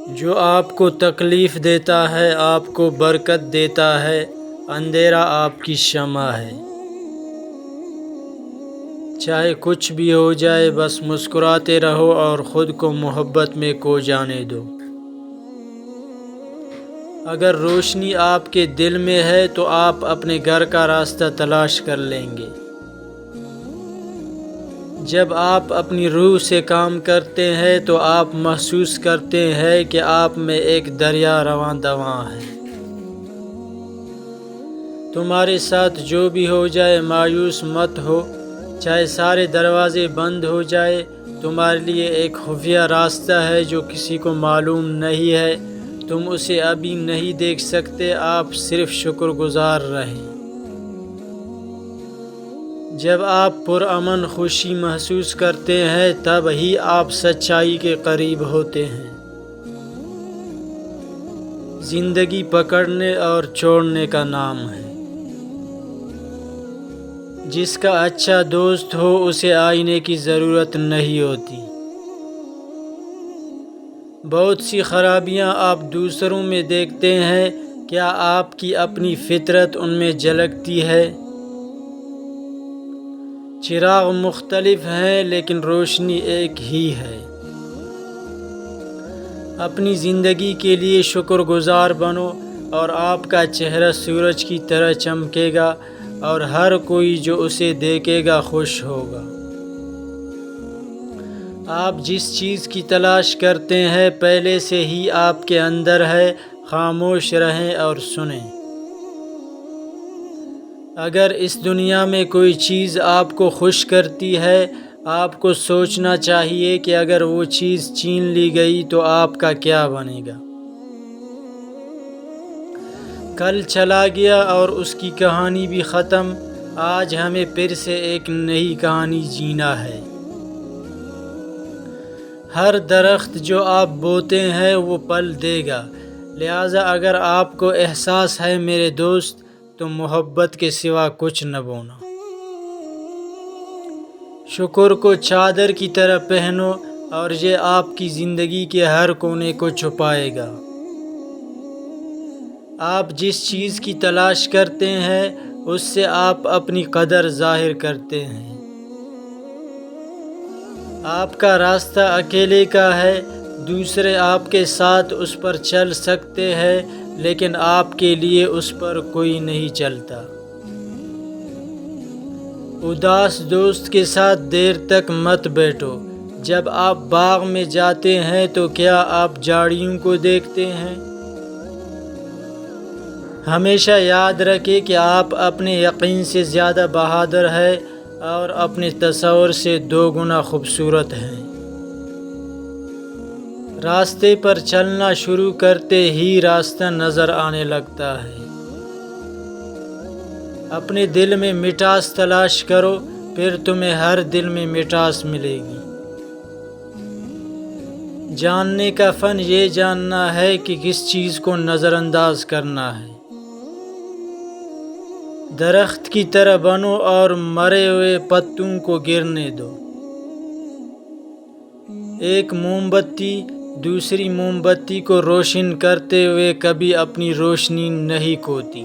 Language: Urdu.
جو آپ کو تکلیف دیتا ہے آپ کو برکت دیتا ہے، اندھیرا آپ کی شمع ہے۔ چاہے کچھ بھی ہو جائے بس مسکراتے رہو اور خود کو محبت میں کھو جانے دو۔ اگر روشنی آپ کے دل میں ہے تو آپ اپنے گھر کا راستہ تلاش کر لیں گے۔ جب آپ اپنی روح سے کام کرتے ہیں تو آپ محسوس کرتے ہیں کہ آپ میں ایک دریا رواں دواں ہے۔ تمہارے ساتھ جو بھی ہو جائے مایوس مت ہو، چاہے سارے دروازے بند ہو جائے، تمہارے لیے ایک خفیہ راستہ ہے جو کسی کو معلوم نہیں ہے۔ تم اسے ابھی نہیں دیکھ سکتے، آپ صرف شکر گزار رہیں۔ جب آپ پرامن خوشی محسوس کرتے ہیں تب ہی آپ سچائی کے قریب ہوتے ہیں۔ زندگی پکڑنے اور چھوڑنے کا نام ہے۔ جس کا اچھا دوست ہو اسے آئینے کی ضرورت نہیں ہوتی۔ بہت سی خرابیاں آپ دوسروں میں دیکھتے ہیں، کیا آپ کی اپنی فطرت ان میں جھلکتی ہے؟ چراغ مختلف ہیں لیکن روشنی ایک ہی ہے۔ اپنی زندگی کے لیے شکر گزار بنو اور آپ کا چہرہ سورج کی طرح چمکے گا اور ہر کوئی جو اسے دیکھے گا خوش ہوگا۔ آپ جس چیز کی تلاش کرتے ہیں پہلے سے ہی آپ کے اندر ہے، خاموش رہیں اور سنیں۔ اگر اس دنیا میں کوئی چیز آپ کو خوش کرتی ہے، آپ کو سوچنا چاہیے کہ اگر وہ چیز چھین لی گئی تو آپ کا کیا بنے گا۔ کل چلا گیا اور اس کی کہانی بھی ختم، آج ہمیں پھر سے ایک نئی کہانی جینا ہے۔ ہر درخت جو آپ بوتے ہیں وہ پھل دے گا، لہٰذا اگر آپ کو احساس ہے میرے دوست تو محبت کے سوا کچھ نہ بونا۔ شکر کو چادر کی طرح پہنو اور یہ آپ کی زندگی کے ہر کونے کو چھپائے گا۔ آپ جس چیز کی تلاش کرتے ہیں اس سے آپ اپنی قدر ظاہر کرتے ہیں۔ آپ کا راستہ اکیلے کا ہے، دوسرے آپ کے ساتھ اس پر چل سکتے ہیں لیکن آپ کے لیے اس پر کوئی نہیں چلتا۔ اداس دوست کے ساتھ دیر تک مت بیٹھو۔ جب آپ باغ میں جاتے ہیں تو کیا آپ جھاڑیوں کو دیکھتے ہیں؟ ہمیشہ یاد رکھیں کہ آپ اپنے یقین سے زیادہ بہادر ہیں اور اپنے تصور سے 2 گنا خوبصورت ہیں۔ راستے پر چلنا شروع کرتے ہی راستہ نظر آنے لگتا ہے۔ اپنے دل میں مٹھاس تلاش کرو، پھر تمہیں ہر دل میں مٹھاس ملے گی۔ جاننے کا فن یہ جاننا ہے کہ کس چیز کو نظر انداز کرنا ہے۔ درخت کی طرح بنو اور مرے ہوئے پتوں کو گرنے دو۔ ایک موم بتی دوسری موم بتی کو روشن کرتے ہوئے کبھی اپنی روشنی نہیں کھوتی۔